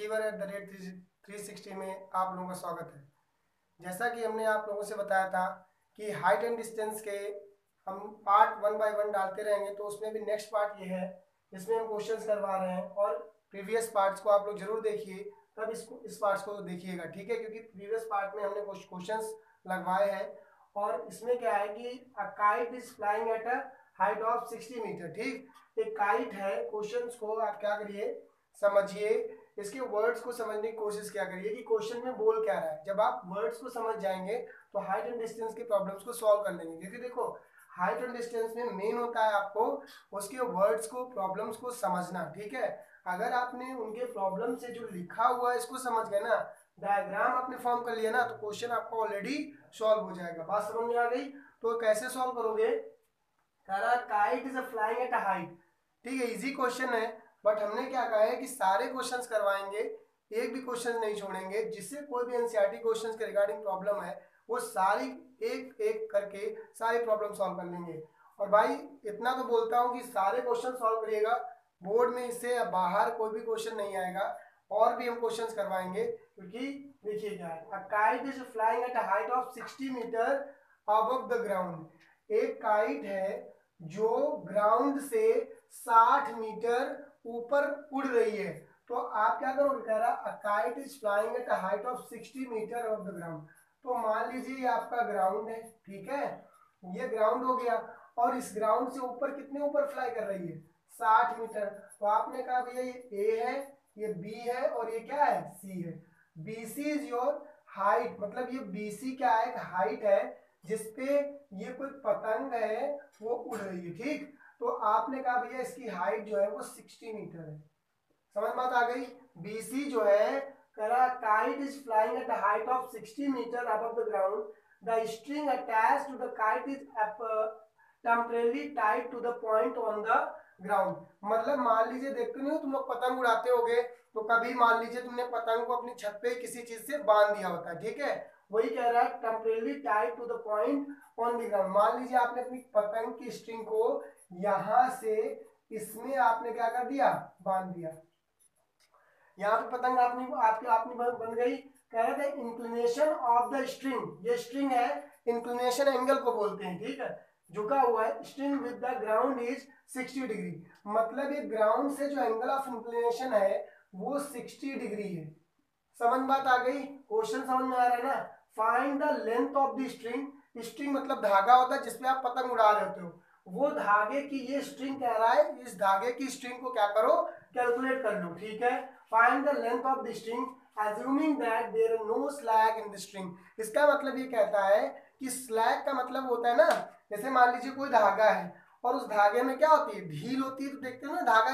achiever@360 में आप लोगों का स्वागत है। जैसा कि हमने आप लोगों से बताया था कि हाइट एंड डिस्टेंस के हम पार्ट 1 बाय 1 डालते रहेंगे, तो उसमें भी नेक्स्ट पार्ट ये है जिसमें हम क्वेश्चंस करवा रहे हैं और प्रीवियस पार्ट्स को आप लोग जरूर देखिए, तब इस पार्ट्स को देखिएगा, ठीक है, क्योंकि प्रीवियस पार्ट में हमने कुछ क्वेश्चंस लगवाए हैं और इसमें क्या है कि a kite is flying at a height of 60 metre. ठीक, एक काइट है, क्वेश्चंस को आप क्या करिए, समझिए, इसके वर्ड्स को समझने की कोशिश क्या करिए कि क्वेश्चन में बोल क्या रहा है। जब आप वर्ड्स को समझ जाएंगे तो हाइट एंड डिस्टेंस की प्रॉब्लम्स को सॉल्व कर लेंगे, क्योंकि देखो हाइट एंड डिस्टेंस में मेन होता है आपको उसके वर्ड्स को, प्रॉब्लम्स को समझना, ठीक है। अगर आपने उनके प्रॉब्लम से जो लिखा हुआ है इसको समझ गए ना, डायग्राम आपने फॉर्म कर लिया ना, तो क्वेश्चन आपका ऑलरेडी सॉल्व हो जाएगा। बात समझ में आ गई? तो कैसे सॉल्व करोगे? Kite is flying at a height, ठीक है, इजी क्वेश्चन है, बट हमने क्या कहा है कि सारे क्वेश्चंस करवाएंगे, एक भी क्वेश्चन नहीं छोड़ेंगे। जिससे कोई भी एनसीईआरटी क्वेश्चंस के रिगार्डिंग प्रॉब्लम है वो सारी एक एक करके सारी प्रॉब्लम सॉल्व कर लेंगे। और भाई इतना तो बोलता हूँ कि सारे क्वेश्चन सॉल्व करिएगा, बोर्ड में इससे बाहर कोई भी क्वेश्चन नहीं आएगा। और भी हम क्वेश्चंस करवाएंगे, क्योंकि देखिए क्या है, a kite is flying at a height of 60 metre above the ground. एक काइट है जो ग्राउंड से 60 मीटर ऊपर उड़ रही है। तो आप क्या करोगे, कह रहा a kite is flying at a height of 60 metre above the ground. तो मान लीजिए ये आपका ग्राउंड है, ठीक है, ये ग्राउंड हो गया, और इस ग्राउंड से ऊपर कितने ऊपर फ्लाई कर रही है, 60 मीटर। तो आपने कहा भैया ये ए है, ये बी है, और ये क्या है, सी है। BC इज योर हाइट, मतलब ये BC क्या है, एक हाइट है जिसपे ये कोई पतंग है वो उड़ रही है, ठीक। तो आपने कहा भैया इसकी हाइट जो है वो 60 मीटर है। समझ बात आ गई? BC जो है, करा kite is flying at the height of 60 metre above the ground, the string attached to the kite is temporarily tied to the point on the ground. मतलब मान लीजिए, देखते नहीं हो तुम लोग पतंग उड़ाते होगे, तो कभी मान लीजिए तुमने पतंग को अपनी छत पे किसी चीज से बांध दिया होता है, ठीक है, वही कह रहा है temporarily tied to the point on the ground. मान लीजिए आपने अपनी पतंग की स्ट्रिंग को यहां से इसमें आपने क्या कर दिया, बांध दिया। यहाँ पे पतंग आपनी बन गई। कह रहे थे इंक्लिनेशन ऑफ द स्ट्रिंग, ये स्ट्रिंग है, इंक्लिनेशन एंगल को बोलते हैं, ठीक है, झुका हुआ है, string with the ground is 60 degree. मतलब ये ग्राउंड से जो एंगल ऑफ इंक्लिनेशन है वो 60 डिग्री है। समझ बात आ गई? क्वेश्चन समझ में आ रहा है ना? Find the length of the string, string मतलब धागा होता है जिसपे आप पतंग उड़ा रहे होते हो, वो धागे की ये स्ट्रिंग कह रहा है, इस धागे की स्ट्रिंग को क्या करो, कैलकुलेट कर लो, ठीक है। Find the length of the string assuming that there is no slack in the string। इसका मतलब ये कहता है कि स्लैग का मतलब होता है ना, जैसे मान लीजिए कोई धागा है और उस धागे में क्या होती है, ढील होती है, तो देखते हो ना धागा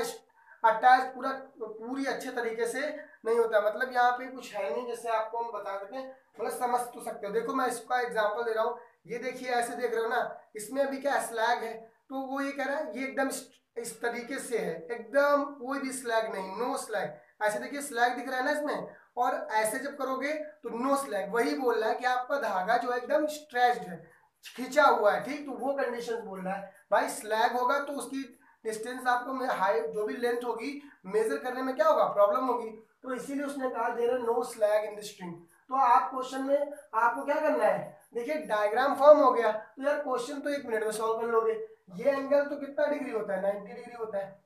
अटैच पूरी अच्छे तरीके से नहीं होता। मतलब यहाँ पे कुछ है नहीं, जैसे आपको हम बता देते हैं, मतलब समझ तो सकते हो। देखो मैं इसका एग्जांपल दे रहा हूँ, ये देखिए ऐसे देख रहे हो ना, इसमें अभी क्या स्लैग है, तो वो ये कह रहा है ये एकदम इस तरीके से है, एकदम कोई भी स्लैग नहीं, नो स्लैग। ऐसे देखिए स्लैग दिख रहा है ना इसमें, और ऐसे जब करोगे तो नो स्लैग। वही बोल रहा है कि आपका धागा जो है एकदम स्ट्रेच्ड है, खिंचा हुआ है, ठीक, तो वो कंडीशन बोल रहा है। भाई स्लैग होगा तो उसकी डिस्टेंस आपको हाइट जो भी लेंथ होगी मेजर करने में क्या होगा, प्रॉब्लम होगी। तो इसीलिए उसने कहा there no slack in the string. तो आप क्वेश्चन में आपको क्या करना है, देखिए डायग्राम फॉर्म हो गया, तो यार क्वेश्चन तो 1 मिनट में सॉल्व कर लोगे। ये एंगल तो कितना डिग्री होता है, 90 डिग्री होता है,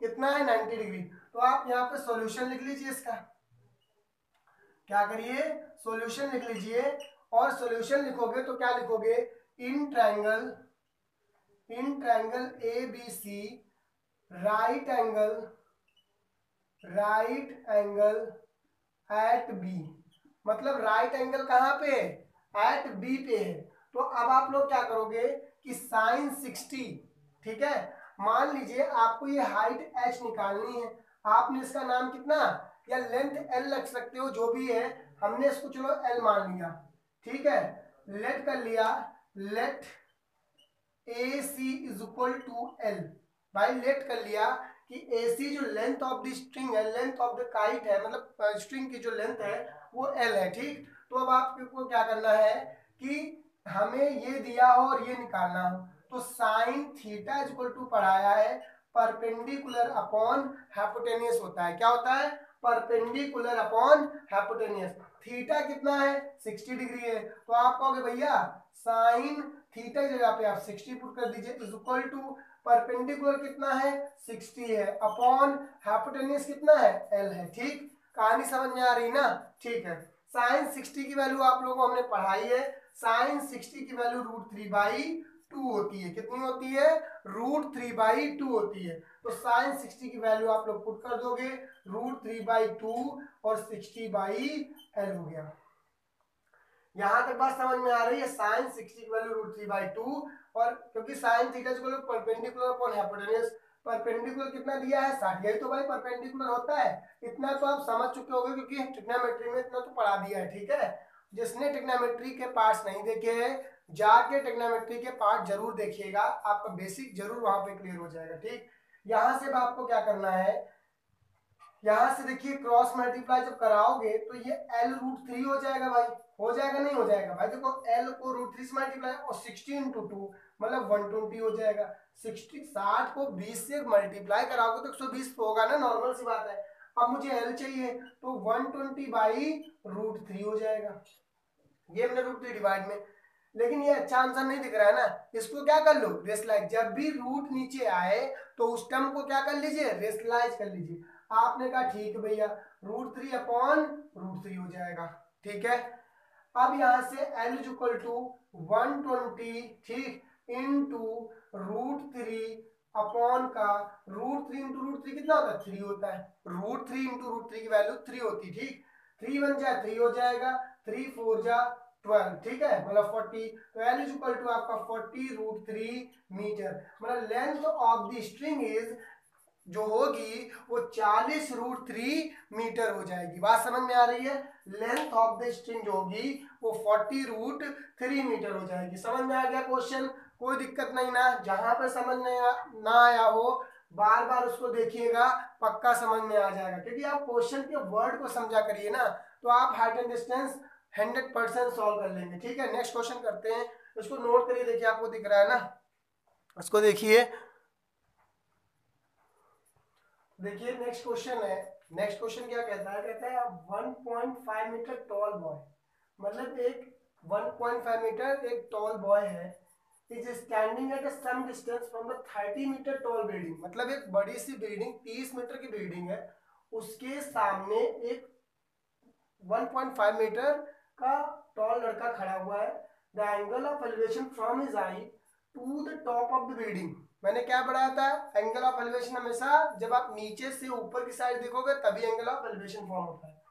कितना है, 90 डिग्री। तो आप यहाँ पे सॉल्यूशन लिख लीजिए इसका, क्या करिए, सॉल्यूशन लिख लीजिए। और सॉल्यूशन लिखोगे तो क्या लिखोगे, in triangle A B C right angle at B. मतलब राइट एंगल कहाँ पे है, एट बी पे है। तो अब आप लोग क्या करोगे कि साइन 60, ठीक है, मान लीजिए आपको ये हाइट h निकालनी है, आपने इसका नाम कितना या लेंथ l रख सकते हो, जो भी है, हमने इसको चलो l मान लिया, ठीक है, लेट कर लिया, let AC is equal to L। भाई लेट कर लिया कि AC जो लेंथ ऑफ द स्ट्रिंग है, लेंथ ऑफ द काइट है, मतलब स्ट्रिंग की जो लेंथ है वो L है, ठीक। तो अब आपको क्या करना है कि हमें ये दिया हो और ये निकालना हो, तो sine theta is equal to पढ़ाया है परपेंडिकुलर अपॉन हाइपोटेन्यूस होता है, क्या होता है, परपेंडिकुलर अपॉन हाइपोटेन्यूस। थीटा कितना है 60 डिग्री है, तो आप कहोगे भैया साइन थीटा की जगह पे आप 60 पुट कर दीजिए, इज इक्वल टू परपेंडिकुलर कितना है 60 है अपॉन हाइपोटेन्यूस कितना है एल है। ठीक, कहानी समझ में आ रही ना? ठीक है, साइन 60 की वैल्यू आप लोगों को हमने पढ़ाई है, साइन 60 की वैल्यू √3/2 होती है। कितनी होती है? √3/2 होती है। तो साइन 60 की वैल्यू आप लोग पुट कर दोगे, √3/2 और 60/L हो गया। यहां तक बात समझ में आ रही है? साइन 60 की वैल्यू √3/2, और क्योंकि साइन थीटा को परपेंडिकुलर अपॉन हाइपोटेन्यूस, परपेंडिकुलर कितना दिया है 60, यही तो भाई परपेंडिकुलर होता है। इतना तो आप समझ चुके होंगे क्योंकि ट्रिग्नोमेट्री में इतना तो पढ़ा दिया है। ठीक है, जिसने ट्रिग्नोमेट्री के पार्ट्स नहीं देखे हैं जाके ट्रिग्नोमेट्री के पार्ट जरूर देखिएगा, आपका बेसिक जरूर वहां पे क्लियर हो जाएगा। ठीक, यहां से आपको क्या करना है, यहां से देखिए क्रॉस मल्टीप्लाई जब कराओगे तो ये L√3 हो जाएगा भाई, हो जाएगा नहीं हो जाएगा भाई? देखो L को √3 से मल्टीप्लाई और 60 × 2 मतलब 120 हो जाएगा। 60 को 20 से मल्टीप्लाई कराओगे तो 120 तो होगा ना, नॉर्मल सी बात है। अब मुझे L चाहिए तो 120/√3 हो जाएगा, ये हमने √3 डिवाइड में। लेकिन ये अच्छा आंसर नहीं दिख रहा है ना, इसको क्या कर लो रेशलाइज, जब भी रूट नीचे आए तो उस टर्म को क्या कर लीजिए रेशलाइज कर लीजिए। आपने कहा ठीक है भैया, √3/√3 हो जाएगा। ठीक है, अब यहां से L = 120 ठीक इंटू √3 अपॉन का √3 × √3 कितना होता है 3 होता है, √3 × √3 की वैल्यू 3 होती है। ठीक, 3 1 जा 3 हो जाएगा, 3 4 जा 12, ठीक है मतलब 40। तो L = आपका 40√3 मीटर, मतलब length of the string is जो होगी वो 40√3 मीटर हो जाएगी। बात समझ में आ रही है? लेंथ ऑफ द स्ट्रिंग जो होगी वो 40√3 मीटर हो जाएगी। समझ में आ गया क्वेश्चन? कोई दिक्कत नहीं ना? जहां पर समझ में ना आया हो बार बार उसको देखिएगा, पक्का समझ में आ जाएगा, क्योंकि आप क्वेश्चन के वर्ड को समझा करिए ना तो आप हाइट एंड डिस्टेंस 100% सॉल्व कर लेंगे। ठीक है, नेक्स्ट क्वेश्चन करते हैं, इसको नोट करिए, देखिए आपको दिख रहा है ना, इसको देखिए। देखिए नेक्स्ट क्वेश्चन है, नेक्स्ट क्वेश्चन क्या कहता है, कहता है 1.5 मीटर टॉल बॉय, मतलब एक 1.5 मीटर एक टॉल बॉय है, is standing at some distance from the 30 metre tall building, मतलब एक बड़ी सी बिल्डिंग 30 मीटर की बिल्डिंग है, उसके सामने एक 1.5 मीटर का टॉल लड़का खड़ा हुआ है। The angle of elevation from his eye to the top of the building, मैंने क्या बढ़ाया था, एंगल ऑफ एलिवेशन हमेशा जब आप नीचे से ऊपर की साइड देखोगे तभी एंगल ऑफ एलिवेशन फॉर्म होता है।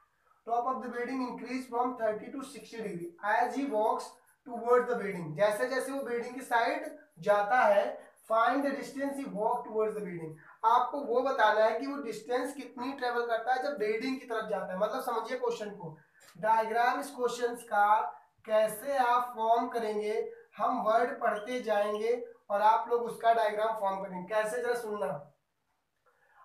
Top of the building increase from 30 to 60 degree as he walks towards the building, जैसे जैसे वो बिल्डिंग की साइड जाता है। Find the distance he walk towards the building, आपको वो बताना है कि वो डिस्टेंस कितनी ट्रेवल करता है जब बिल्डिंग की तरफ जाता है। मतलब समझिए क्वेश्चन को, डायग्राम इस क्वेश्चन का कैसे आप फॉर्म करेंगे, हम वर्ड पढ़ते जाएंगे और आप लोग उसका डायग्राम फॉर्म करेंगे। कैसे, जरा सुनना।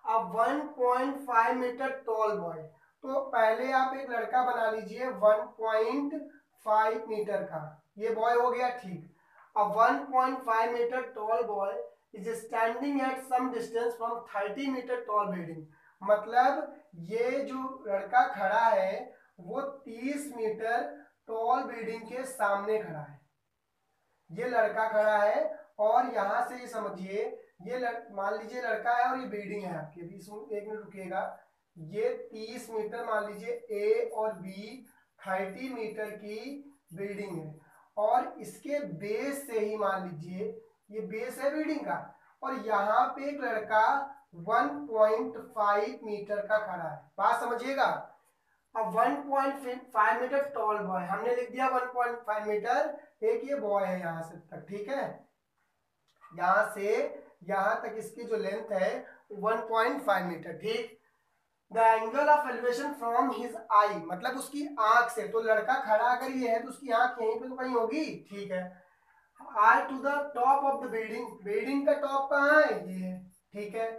अब 1.5 मीटर टॉल बॉय, तो पहले आप एक लड़का बना लीजिए 1.5 मीटर का, ये बॉय हो गया। ठीक, अब 1.5 metre tall boy is standing at some distance from 30 metre tall building, मतलब ये जो लड़का खड़ा है वो 30 मीटर टॉल बिल्डिंग के सामने खड़ा है, ये लड़का खड़ा है और यहां से ये समझिए ये मान लीजिए लड़का है और ये बिल्डिंग है आपकी, अभी एक मिनट रुकिएगा, ये 30 मीटर मान लीजिए ए और बी 30 मीटर की बिल्डिंग है, और इसके बेस से ही मान लीजिए ये बेस है बिल्डिंग का, और यहाँ पे एक लड़का 1.5 मीटर का खड़ा है। बात समझिएगा, अब 1.5 मीटर टॉल बॉय हमने लिख दिया 1.5 मीटर, एक ये बॉय है यहां से तक, ठीक है, यहां से यहां तक इसकी जो लेंथ है 1.5 मीटर। ठीक, the angle of elevation from his eye, मतलब उसकी आंख से, तो लड़का खड़ा अगर ये है तो उसकी आंख यहीं पे तो कहीं होगी। ठीक है, eye to the top of the building, building का टॉप कहाँ है, ये है। ठीक है,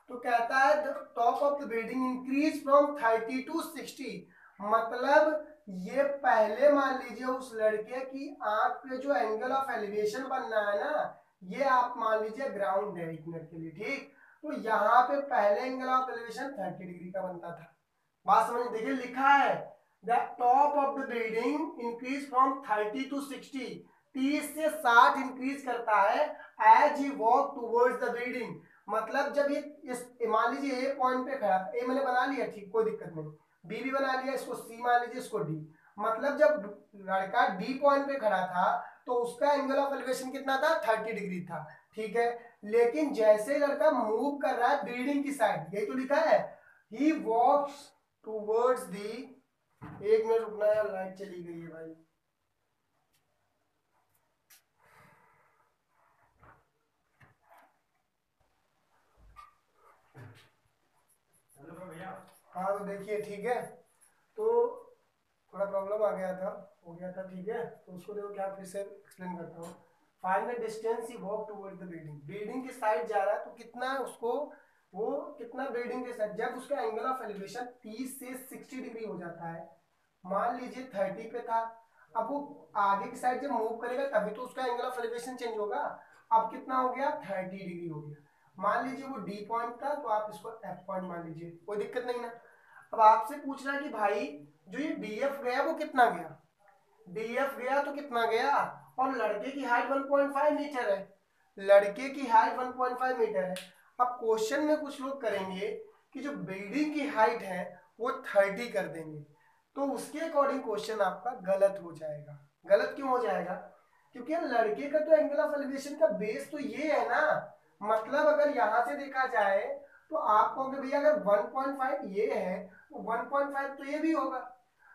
तो कहता है the top of the building increase from 30 to 60, मतलब ये पहले मान लीजिए उस लड़के की आंख पे जो एंगल ऑफ एलिवेशन बनना है ना, ये आप मान लीजिए ग्राउंड है एक मिनट के लिए। ठीक, तो यहाँ पे पहले एंगल ऑफ एलिवेशन 30 डिग्री का बनता था, बात समझ, देखिए लिखा है the top of the building increase from 30 to 60, 30 से 60 इंक्रीज करता है as he walk towards the building. मतलब जब ये इस मान लीजिए ए पॉइंट पे खड़ा, ए मैंने बना लिया, ठीक, कोई दिक्कत नहीं, बी भी बना लिया, इसको सी मान लीजिए, इसको डी। मतलब जब लड़का डी पॉइंट पे खड़ा था तो उसका एंगल ऑफ एलिवेशन कितना था, 30 डिग्री था, ठीक है। लेकिन जैसे लड़का मूव कर रहा है बिल्डिंग की साइड, यही तो लिखा है, ही वॉक्स टूवर्ड्स दी, एक मिनट रुकना यार, लाइट चली गई है भाई। हाँ तो देखिए, ठीक है, तो थोड़ा प्रॉब्लम आ गया था, हो गया था, ठीक है, तो उसको देखो क्या, फिर से एक्सप्लेन करता हूँ। Find the distance he walk toward the building, building की साइड जा रहा है तो कितना उसको, वो कितना बिल्डिंग के साइड, जब उसका एंगल ऑफ एलिवेशन 30 से 60 डिग्री हो जाता है, मान लीजिए 30 पे था, अब वो आगे की साइड जब मूव करेगा तभी तो उसका एंगल ऑफ एलिवेशन चेंज होगा। अब कितना हो गया, 30 डिग्री हो गया। मान लीजिए वो डी पॉइंट था तो आप इसको एफ पॉइंट मान लीजिए, कोई दिक्कत नहीं ना। अब आपसे पूछ रहा है कि भाई जो ये डी एफ गया वो कितना गया, डी एफ गया तो कितना गया, और लड़के की हाइट 1.5 मीटर है, लड़के की हाइट 1.5 मीटर है। अब क्वेश्चन में कुछ लोग करेंगे कि जो बिल्डिंग की हाइट है वो 30 कर देंगे, तो उसके अकॉर्डिंग क्वेश्चन आपका गलत हो जाएगा। गलत क्यों हो जाएगा, क्योंकि लड़के का तो एंगल ऑफ एलिवेशन का बेस तो ये है ना, मतलब अगर यहां से देखा जाए तो आप कहोगे भैया अगर 1.5 ये है तो 1.5 तो ये भी होगा,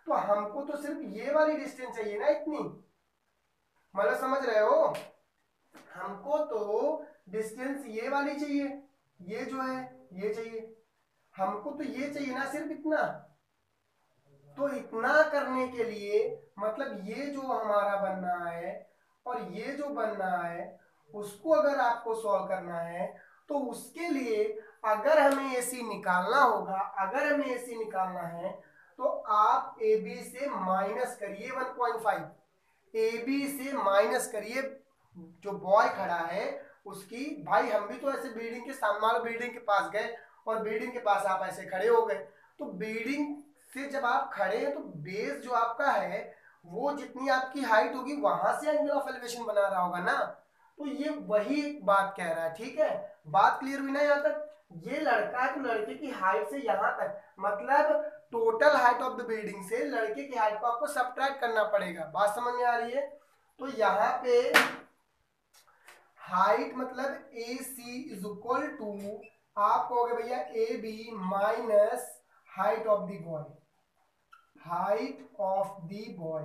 तो हमको तो सिर्फ ये वाली डिस्टेंस चाहिए ना, इतनी, मतलब समझ रहे हो, हमको तो डिस्टेंस ये वाली चाहिए, ये जो है ये चाहिए, हमको तो ये चाहिए ना, सिर्फ इतना। तो इतना करने के लिए मतलब ये जो हमारा बनना है और ये जो बनना है उसको अगर आपको सॉल्व करना है तो उसके लिए अगर हमें एसी निकालना होगा, अगर हमें एसी निकालना है तो आप ए बी से माइनस करिए 1.5, ए बी से माइनस करिए, जो बॉय खड़ा है उसकी, भाई हम भी तो ऐसे बिल्डिंग के सामने बिल्डिंग के पास गए और बिल्डिंग के पास आप ऐसे खड़े हो गए, तो बिल्डिंग से जब आप खड़े हैं तो बेस जो आपका है वो जितनी आपकी हाइट होगी वहां से एंगल ऑफ एलिवेशन बना रहा होगा ना, तो ये वही बात कह रहा है, ठीक है। बात क्लियर हुई ना यहाँ तक, ये लड़का है तो लड़के की हाइट से यहाँ तक, मतलब total height of the building से लड़के की हाइट को आपको सब्ट्रैक्ट करना पड़ेगा, बात समझ में आ रही है। तो यहाँ पे हाइट मतलब A C is equal to, आप कहोगे भैया A B minus height of the boy, height of the boy,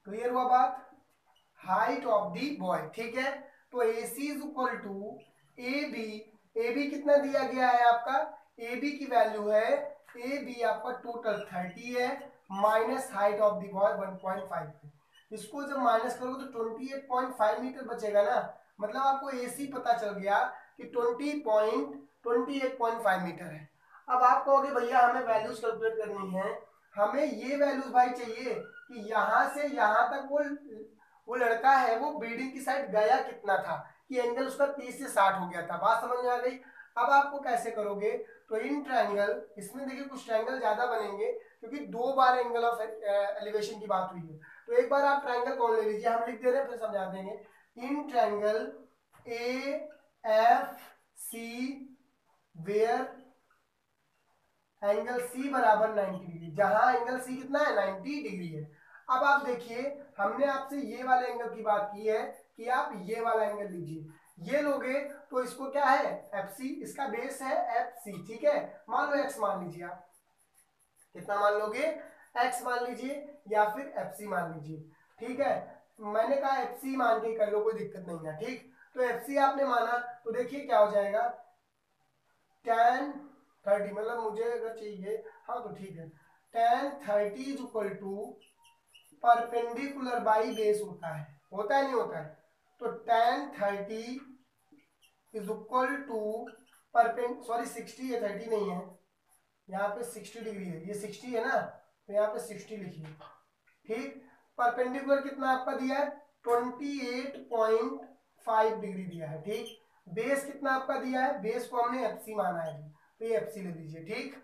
clear हुआ बात, हाइट ऑफ द बॉय, ठीक है। तो A C is equal to A B, A B कितना दिया गया है आपका, ए बी की वैल्यू है, ए बी आपका टोटल 30 है, minus height of the boy 1.5 है, इसको जब माइनस करोगे तो 28.5 मीटर बचेगा ना, मतलब आपको ए सी पता चल गया कि 28.5 मीटर है। अब आप कहोगे भैया हमें वैल्यूज कैलकुलेट करनी है, हमें ये वैल्यूज भाई चाहिए कि यहां से यहां तक वो लड़का है वो बिल्डिंग की साइड गया कितना था, कि एंगल उसका 30 से 60 हो गया था, बात समझ में आ गई। अब आपको कैसे करोगे, तो इन ट्रायंगल, इसमें देखिए कुछ ट्रायंगल ज्यादा बनेंगे क्योंकि दो बार एंगल ऑफ एलिवेशन की बात हुई है, तो एक बार आप ट्रायंगल कौन ले लीजिए, हम लिख दे रहे हैं फिर समझा देंगे। In triangle A F C where angle C बराबर 90 डिग्री, जहां एंगल सी कितना है 90 डिग्री है। अब आप देखिए हमने आपसे ये वाले एंगल की बात की है कि आप ये वाला एंगल लीजिए, ये लोगे तो इसको क्या है एफ सी, इसका बेस है एफ सी, ठीक है। मान लो एक्स मान लीजिए, आप कितना मान लोगे, एक्स मान लीजिए या फिर एफ सी मान लीजिए, ठीक है। मैंने कहा एफ सी मान के कर लो, कोई दिक्कत नहीं है, ठीक। तो एफ सी आपने माना तो देखिए क्या हो जाएगा, tan 30, मतलब मुझे अगर चाहिए, हाँ तो ठीक है, tan 30 is equal to perpendicular by base होता है नहीं होता है, तो tan 30 is equal to perpend, sorry 60 है 30 नहीं है, यहाँ पे 60 डिग्री है, ये 60 है ना, तो यहाँ पे 60 लिखिए, ठीक। परपेंडिकुलर कितना आपका दिया है 28.5 डिग्री दिया है, ठीक। बेस कितना आपका दिया है, बेस को हमने एफ सी माना है, तो ये एफ सी ले लीजिए, ठीक।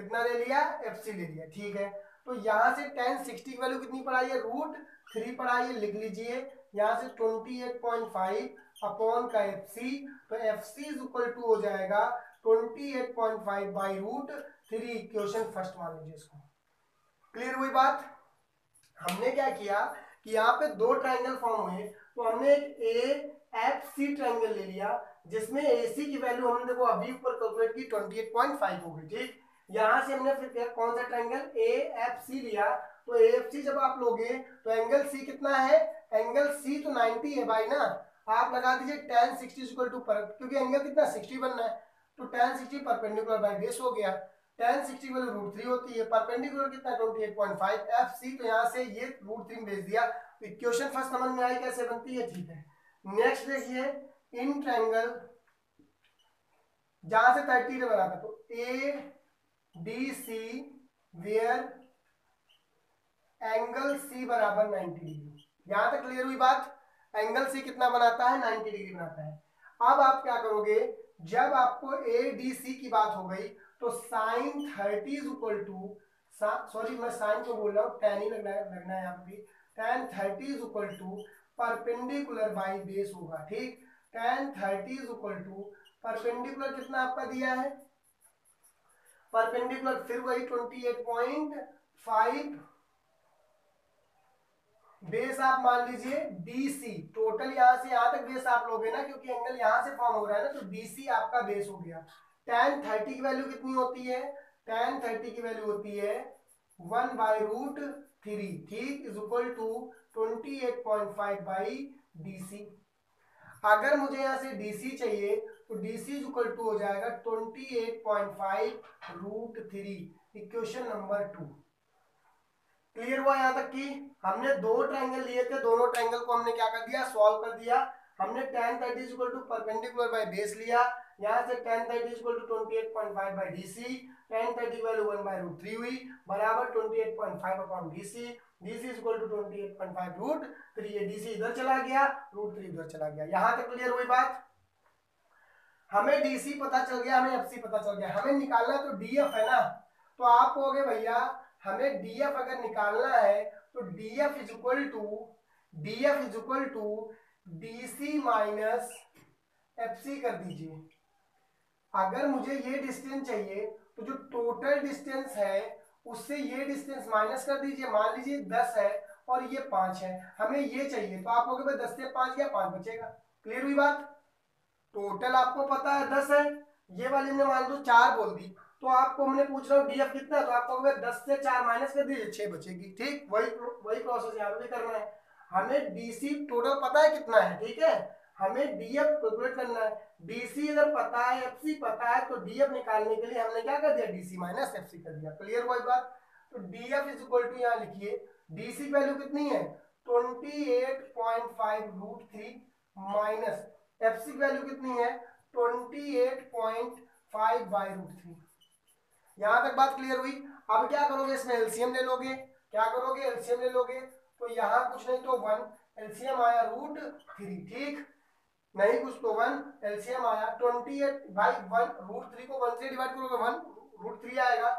कितना ले लिया, FC ले लिया, ठीक है। तो यहाँ से tan 60 की वैल्यू कितनी पढ़ाई है, √3 पढ़ाई है, लिख लीजिए। यहाँ से 28.5 अपॉन का FC, तो FC इज इक्वल टू हो जाएगा 28.5 बाई √3, इक्वेशन फर्स्ट मान लीजिए इसको। क्लियर हुई बात। हमने क्या किया कि यहाँ पे दो ट्राइंगल फॉर्म हुए, तो हमने एक AFC ट्राइंगल ले लिया जिसमें AC की वैल्यू हमने देखो अभी ऊपर कैलकुलेट की 28.5 हो गई, ठीक। यहाँ से हमने फिर कौन सा ट्राइंगल AFC लिया, तो AFC जब आप लोगे तो एंगल C कितना है, एंगल C तो 90 है भाई ना, आप लगा दीजिए tan 60 इक्वल टू, क्योंकि एंगल कितना 60 बनना है, तो tan 60 परपेंडिकुलर बाय बेस हो गया, tan 60 की वैल्यू √3 होती है, परपेंडिकुलर कितना 28.5 FC, तो यहाँ से ये √3 भेज दिया, तो इक्वेशन फर्स्ट समझ में आई कैसे बनती है, ठीक है। नेक्स्ट देखिए इन ट्रायंगल जहां से 30 बना था, तो ADC वेयर एंगल C बराबर 90 डिग्री, यहां तक क्लियर हुई बात। एंगल C कितना बनाता है, 90 डिग्री बनाता है। अब आप क्या करोगे, जब आपको ADC की बात हो गई तो sin 30 is equal to, sorry मैं साइन को बोल रहा हूँ, tan ही लगना है यहाँ पे, tan 30 is equal to perpendicular by base होगा, ठीक। tan 30 is equal to perpendicular कितना आपका दिया है, परपेंडिकुलर फिर वही 28.5 बेस आप मान लीजिए DC, टोटल यहां से यहां तक बेस आप लोगे ना, क्योंकि एंगल यहां से फॉर्म हो रहा है ना, तो DC आपका बेस हो गया। tan 30 की वैल्यू कितनी होती है, tan 30 की वैल्यू होती है 1 बाई √3, ठीक, is equal to 28.5 by DC। अगर मुझे यहां से DC चाहिए तो DC इज इक्वल टू हो जाएगा 28.5 √3, इक्वेशन नंबर 2। क्लियर हुआ यहाँ तक कि हमने दो ट्रायंगल लिए थे, दोनों ट्रायंगल को हमने क्या कर दिया, सॉल्व कर दिया। हमने tan 30 equal to perpendicular by base लिया, यहाँ से tan 30 equal to 28.5 by DC, tan 30 value 1 by √3 हुई, बराबर 28.5 upon DC, DC equal to 28.5 √3, ये DC इधर चला गया, √3 इधर चला गया। यहाँ तक क्लियर हुई बात। हमें DC पता चल गया, हमें FC पता चल गया, हमें निकालना तो DF है ना, तो आप कहोगे भैया हमें DF अगर निकालना है तो DF is equal to DC minus FC कर दीजिए। अगर मुझे ये डिस्टेंस चाहिए तो जो टोटल डिस्टेंस है उससे ये डिस्टेंस माइनस कर दीजिए, मान लीजिए 10 है और ये 5 है, हमें ये चाहिए, तो आप कहोगे भाई 10 से 5 गया 5 बचेगा। क्लियर हुई बात। टोटल आपको पता है 10 है, ये वाली हमने मान लो 4 बोल दी, तो आपको हमने पूछ रहा हूँ DF कितना है, तो आपको 10 से 4 माइनस कर दीजिए 6 बचेगी, ठीक। वही प्रोसेस यहाँ पे भी करना है। हमें DC टोटल पता है कितना है, ठीक है, हमें DF कैलकुलेट करना है। DC अगर पता है, FC पता है, तो DF निकालने के लिए हमने क्या कर दिया, DC माइनस FC कर दिया। क्लियर हुआ बात। तो DF इज इक्वल टू यहाँ लिखिए, DC वैल्यू कितनी है 28.5 √3 माइनस FC की वैल्यू कितनी है 28.5 बाई √3। यहां तक बात क्लियर हुई। अब क्या करोगे, इसमें एलसीएम ले लोगे, क्या करोगे एलसीएम ले लोगे, तो यहाँ कुछ नहीं तो 1, एलसीएम आया √3, ठीक, नहीं कुछ तो 1, एलसीएम आया 28 बाई 1, √3 को 1 से डिवाइड करोगे 1 √3 आएगा,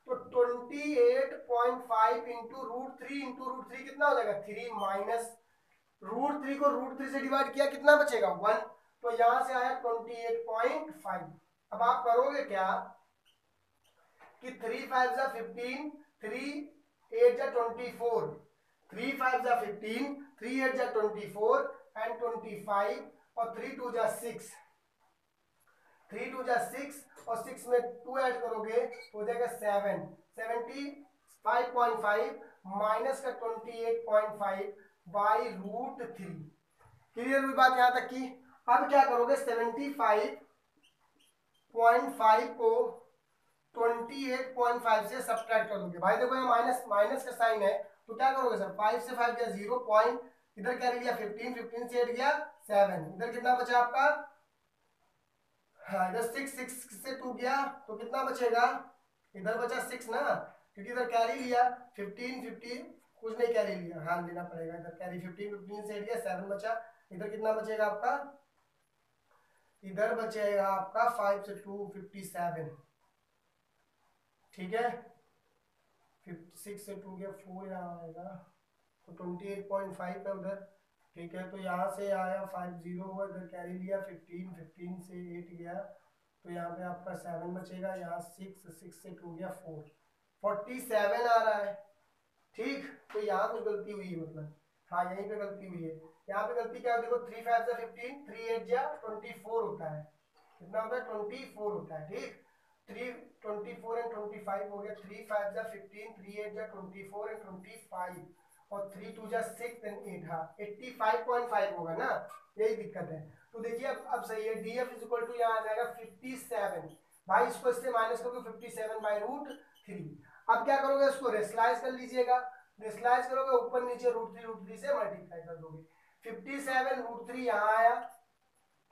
तो 28.5 इंटू √3 कितना हो जाएगा 3, माइनस √3 को √3 से डिवाइड किया कितना बचेगा 1, तो यहां से आया 28.5। अब आप करोगे क्या कि 3 5 जा 15, 3 8 जा 24, 3 5 जा 15, 3 8 जा 24 एंड 25 और 3 2 जा 6, 3 2 जा 6 और 6 में 2 ऐड करोगे तो हो जाएगा 7, 75.5 माइनस का 28.5 बाई √3। क्लियर हुई बात यहां तक की। अब क्या करोगे 75.5 को 28.5 से सब्ट्रैक्ट कर दोगे। भाई देखो ये माइनस माइनस का साइन है, तो क्या करोगे सर 5 से 5 गया 0 पॉइंट, इधर क्या लिया 15, 15 से 8 गया 7, इधर कितना बचा आपका, हाँ इधर 6, 6 से 2 गया तो कितना बचेगा, इधर बचा 6 ना, क्योंकि इधर कैरी लिया 15, 15 कुछ नहीं कैरी लिया, हाँ लेना पड़ेगा, इधर कैरी 15, 15 से 8 गया 7 बचा, इधर कितना बचेगा आपका, इधर बचेगा आपका 5 से 2 57, ठीक है, 56 से 2 गया 4 यहाँ आएगा, तो 28.5 है उधर। ठीक है, तो यहाँ से आया 50 हुआ, इधर कैरी लिया 15, 15 से 8 गया, तो यहाँ पे आपका 7 बचेगा, यहाँ 6, 6 से 2 गया 4, 47 आ रहा है। ठीक, तो यहाँ कुछ गलती हुई है, मतलब हाँ यहीं पे गलती हुई है। यहाँ पे गलती क्या है, देखो 3 5 जा 15, 3 8 जा 24 होता है, कितना होता है 24 होता है। ठीक, 3 24 एंड 25 हो गया, 3 5 जा 15, 3 8 जा 24 एंड 25, और 3 2 जा 6 एंड 8, हाँ 85.5 होगा ना, यही दिक्कत है। तो देखिए अब सही है, डीएफ इज इक्वल टू यहाँ आ जाएगा 57, भाई इसको इससे माइनस करोगे 57/√3। अब क्या करोगे, इसको रेशलाइज कर लीजिएगा, रेशलाइज करोगे ऊपर नीचे √3 से मल्टीप्लाई कर दोगे, 57√3 यहाँ आया।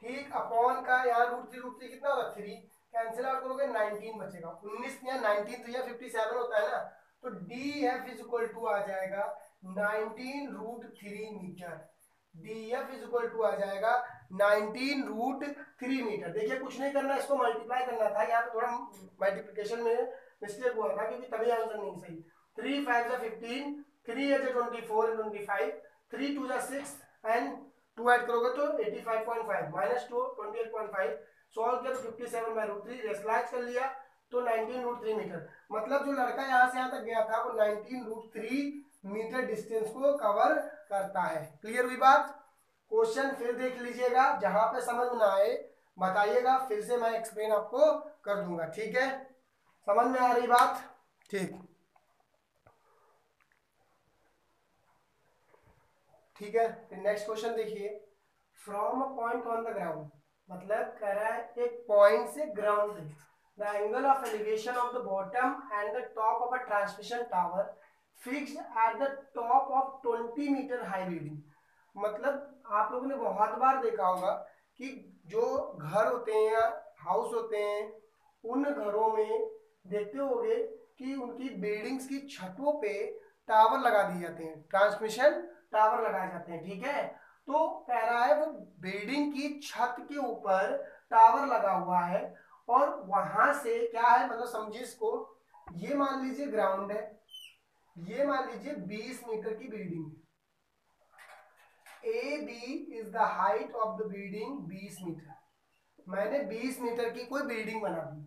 ठीक, अपॉन का यहाँ √3 कितना होगा 3, कैंसिल आउट करोगे 19 बचेगा, 19 या 19 तो यह 57 होता है ना, तो D F is equal to आ जाएगा 19√3 metre, D F is equal to आ जाएगा 19√3 मीटर। देखिए कुछ नहीं करना, इसको मल्टीप्लाई करना था, यहाँ पे थोड़ा मल्टीप्लिकेशन में मिस्टेक हुआ था, क्योंकि तभी आंसर नहीं सही। 3 5 जा 15, 3 8 जा 24 एंड 25, 3 2 जा 6 एंड 2 ऐड करोगे तो 85.5 माइनस 2 28.5, सॉल्व किया तो 57/√3, रेशलाइज कर लिया तो 19√3 मीटर। मतलब जो लड़का यहाँ से यहाँ तक गया था वो 19√3 मीटर डिस्टेंस को कवर करता है। क्लियर हुई बात? क्वेश्चन फिर देख लीजिएगा, जहां पे समझ में ना आए बताइएगा, फिर से मैं एक्सप्लेन आपको कर दूंगा। ठीक है, समझ में आ रही बात? ठीक, ठीक है, फिर नेक्स्ट क्वेश्चन देखिए, from a point on the ground, मतलब कह रहा है एक पॉइंट से ग्राउंड पे the angle of elevation of the bottom and the top of a transmission tower fixed at the top of 20 metre high building. मतलब आप लोगों ने बहुत बार देखा होगा कि जो घर होते हैं या हाउस होते हैं, उन घरों में देखते होंगे कि उनकी बिल्डिंग्स की छतों पे टावर लगा दिए जाते हैं, ट्रांसमिशन टावर लगाए जाते हैं। ठीक है, तो कह रहा है वो बिल्डिंग की छत के ऊपर टावर लगा हुआ है, और वहां से क्या है, मतलब समझिए इसको, ये मान लीजिए ग्राउंड है, ये मान लीजिए 20 मीटर की बिल्डिंग है, A B is the height of the building 20 metre, मैंने 20 मीटर की कोई बिल्डिंग बना दी।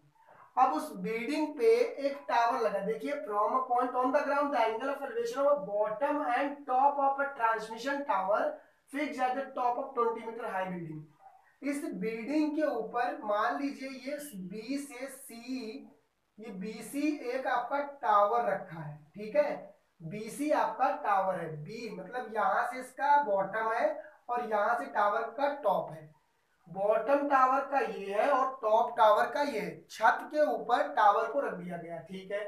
अब उस बिल्डिंग पे एक टावर लगा, देखिए from a point on the ground the angle of elevation of bottom and top of a transmission tower fixed at the top of 20 metre high building. इस बिल्डिंग के ऊपर मान लीजिए ये बी से सी, ये बीसी एक आपका टावर रखा है। ठीक है, बीसी आपका टावर है, बी मतलब यहां से इसका बॉटम है और यहां से टावर का टॉप है, बॉटम टावर का ये है और टॉप टावर का ये है, छत के ऊपर टावर को रख दिया गया। ठीक है,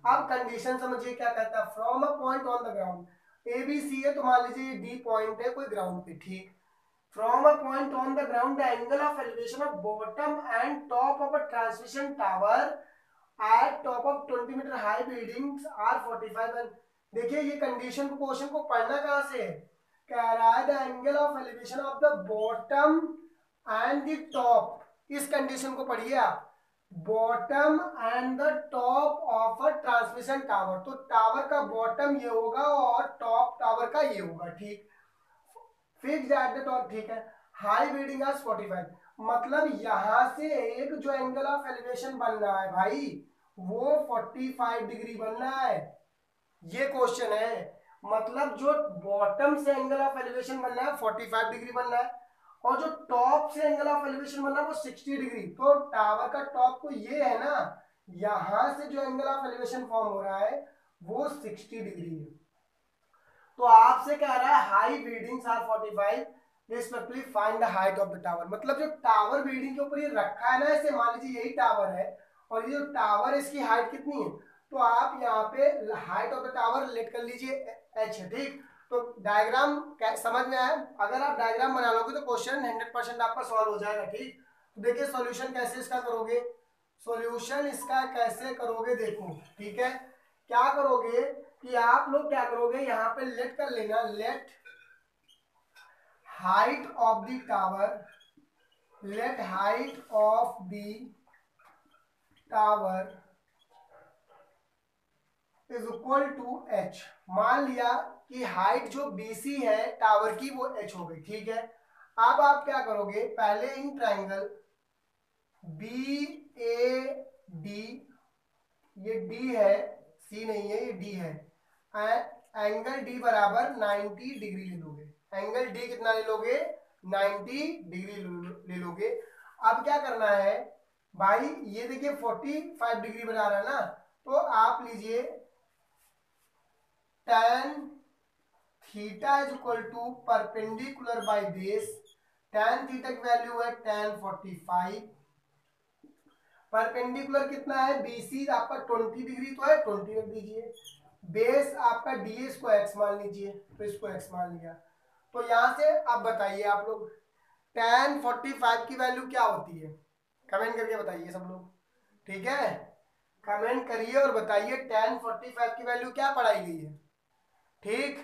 अब कंडीशन समझिए क्या कहता है, from a point on the ground, A B C है तो मान लीजिए ये डी पॉइंट है कोई ग्राउंड पे। ठीक, from a point on the ground the angle of elevation of bottom and top of a transmission tower at top of 20 metre high buildings are 45 and. देखिए ये कंडीशन को, क्वेश्चन को पढ़ना कहां से है, कह रहा है the angle of elevation of the bottom and the top, इस कंडीशन को पढ़िए आप, bottom and the top of a transmission tower, तो टावर का बॉटम ये होगा और टॉप टावर का ये होगा। ठीक, फिक्स्ड एट द टॉप। ठीक है, हाई बिल्डिंग एज 45, मतलब यहां से एक जो एंगल ऑफ एलिवेशन बन रहा है भाई वो 45 डिग्री बन रहा है, ये क्वेश्चन है। मतलब जो बॉटम से एंगल ऑफ एलिवेशन बन रहा है 45 डिग्री बन रहा है, और जो टॉप से एंगल ऑफ एलिवेशन बन रहा है वो 60 डिग्री। तो टावर का टॉप को ये है ना, यहां से जो एंगल ऑफ एलिवेशन फॉर्म हो रहा है वो 60 डिग्री है। तो आपसे कह रहा है high buildings are 45, respectively find the height of the tower. मतलब जो टावर बिल्डिंग के ऊपर ये रखा है ना, ऐसे मान लीजिए यही टावर है और ये जो टावर है इसकी हाइट कितनी है, तो आप यहाँ पे height of the tower let कर लीजिए एच है। ठीक, तो डायग्राम समझ में आया, अगर आप डायग्राम बना लोगे तो क्वेश्चन 100% आपका सॉल्व हो जाएगा। ठीक, तो देखिए सॉल्यूशन कैसे इसका करोगे, सॉल्यूशन इसका कैसे करोगे देखो। ठीक है, क्या करोगे कि आप लोग क्या करोगे, यहाँ पे लेट कर लेना, let height of the tower, let height of the tower is equal to H. मान लिया कि हाइट जो BC है टावर की वो h हो गई, ठीक है। अब आप क्या करोगे, पहले इन ट्राइंगल BAD, ये D है, C नहीं है, ये D है, एंगल D बराबर 90 डिग्री ले लोगे। एंगल D कितना ले लोगे, 90 डिग्री ले लोगे। अब क्या करना है भाई, ये देखिए 45 डिग्री बना रहा है ना, तो आप लीजिए tan theta is equal to perpendicular by base. tan theta की वैल्यू है tan 45, परपेंडिकुलर कितना है BC आपका 20 डिग्री तो है, 20 रख दीजिए। बेस आपका डी, इसको x मान लीजिए, तो इसको x मान लिया। तो यहां से अब बताइए आप लोग tan 45 की वैल्यू क्या होती है, कमेंट करके बताइए सब लोग, ठीक है। कमेंट करिए और बताइए tan 45 की वैल्यू क्या पढ़ाई गई है, ठीक।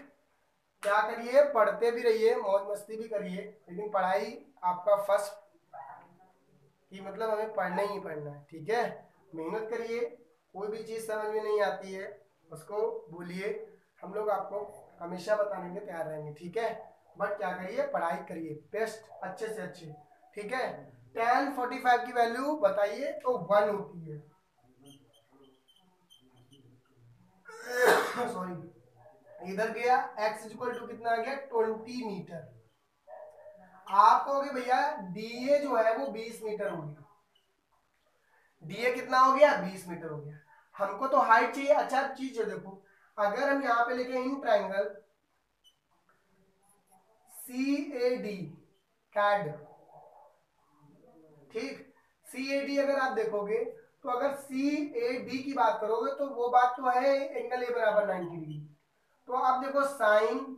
क्या करिए, पढ़ते भी रहिए, मौज मस्ती भी करिए, लेकिन पढ़ाई आपका फर्स्ट कि मतलब हमें पढ़ना ही पढ़ना है, ठीक है। मेहनत करिए, कोई भी चीज़ समझ में नहीं आती है उसको बोलिए, हम लोग आपको हमेशा बताने के तैयार रहेंगे, ठीक है। बट क्या करिए, पढ़ाई करिए बेस्ट, अच्छे से अच्छे, ठीक है। tan 45 की वैल्यू बताइए, तो 1 होती है सॉरी, इधर गया x इक्वल टू कितना आ गया 20 मीटर। आप कहोगे भैया DA जो है वो 20 मीटर हो गया, DA कितना हो गया 20 मीटर हो गया। हमको तो हाइट चाहिए। अच्छा चीज है, देखो अगर हम यहाँ पे लेके इन ट्राइंगल CAD, कैड, ठीक, CAD अगर आप देखोगे तो अगर CAD की बात करोगे तो वो बात तो है एंगल ए बराबर 90 डिग्री। तो आप देखो साइन,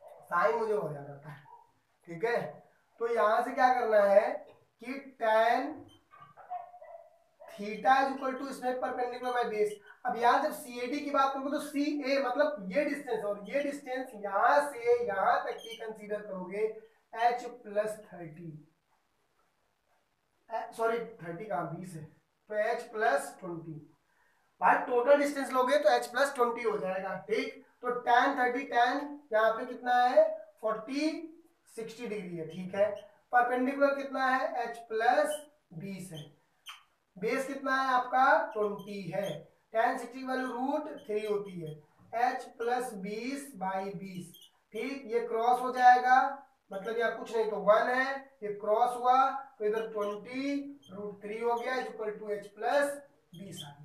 साइन मुझे हो जाता है, ठीक है। तो यहां से क्या करना है कि tan theta is equal to इसमें परपेंडिकुलर बाय बेस। अब यहाँ जब CAD की बात करोगे तो CA मतलब ये डिस्टेंस, और ये डिस्टेंस यहां से यहां तक की कंसीडर करोगे h प्लस 30, सॉरी 30 कहाँ 20 है, तो h प्लस 20। भाई टोटल डिस्टेंस लोगे तो h प्लस 20 हो जाएगा, ठीक। तो tan 30, tan यहाँ पे कितना है 40 60 डिग्री है, ठीक है। परपेंडिकुलर कितना है h प्लस 20 है, बेस कितना है आपका 20 है, tan 60 की वैल्यू √3 होती है, h प्लस 20 बाई 20, ठीक। ये क्रॉस हो जाएगा, मतलब यहाँ कुछ नहीं तो 1 है, ये क्रॉस हुआ तो इधर 20 √3 हो गया इक्वल टू h प्लस 20 आ गया।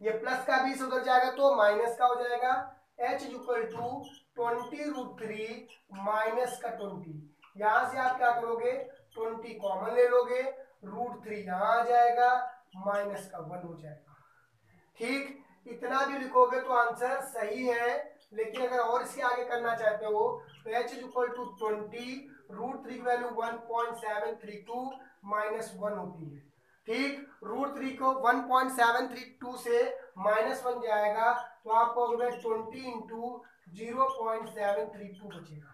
ये प्लस का 20 उधर जाएगा तो माइनस का हो जाएगा, h इक्वल टू 20 √3 माइनस का 20। यहां से आप क्या करोगे 20 कॉमन ले लोगे, √3 यहाँ आ जाएगा, माइनस का 1 हो जाएगा, ठीक। इतना भी लिखोगे तो आंसर सही है। लेकिन अगर और इसके आगे करना चाहते हो तो h इक्वल टू 20 √3 की वैल्यू 1.732 माइनस 1 होती है, ठीक। √3 को 1.732 से -1 जाएगा तो आपको 20 इंटू 0.732 बचेगा,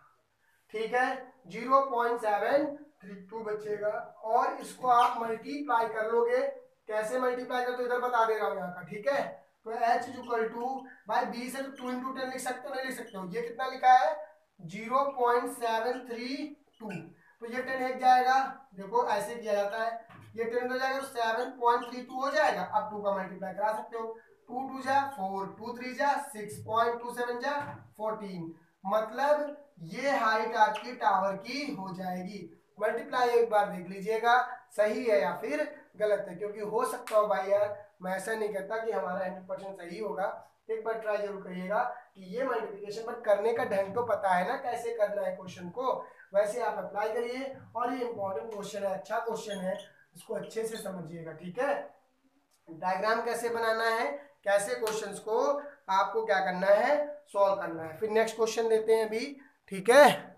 ठीक है। 0.732 बचेगा, और इसको आप मल्टीप्लाई कर लोगे। कैसे मल्टीप्लाई कर, तो इधर बता दे रहा हूं यहाँ का, ठीक है। तो h इक्वल टू भाई 20 है तो 2 इंटू 10 लिख सकते हो, नहीं लिख सकते हो, ये कितना लिखा है 0.732, तो ये 10 एक जाएगा, देखो ऐसे किया जाता है, ये 10 हो जाएगा तो 7.32 हो जाएगा। अब 2 का मल्टीप्लाई करा सकते हो, 2 2 जा 4, 2 3 जा 6.27 जा 14, मतलब ये हाइट आपकी टावर की हो जाएगी। मल्टीप्लाई एक बार देख लीजिएगा सही है या फिर गलत है, क्योंकि हो सकता हो भाई यार, मैं ऐसा नहीं कहता कि हमारा 100% सही होगा, एक बार ट्राई जरूर करिएगा कि ये मल्टीप्लिकेशन, बट करने का ढंग तो पता है ना कैसे करना है क्वेश्चन को, वैसे आप अप्लाई करिए। और ये इंपॉर्टेंट क्वेश्चन है, अच्छा क्वेश्चन है, इसको अच्छे से समझिएगा, ठीक है। डायग्राम कैसे बनाना है, कैसे क्वेश्चंस को आपको क्या करना है सॉल्व करना है। फिर नेक्स्ट क्वेश्चन देते हैं अभी, ठीक है।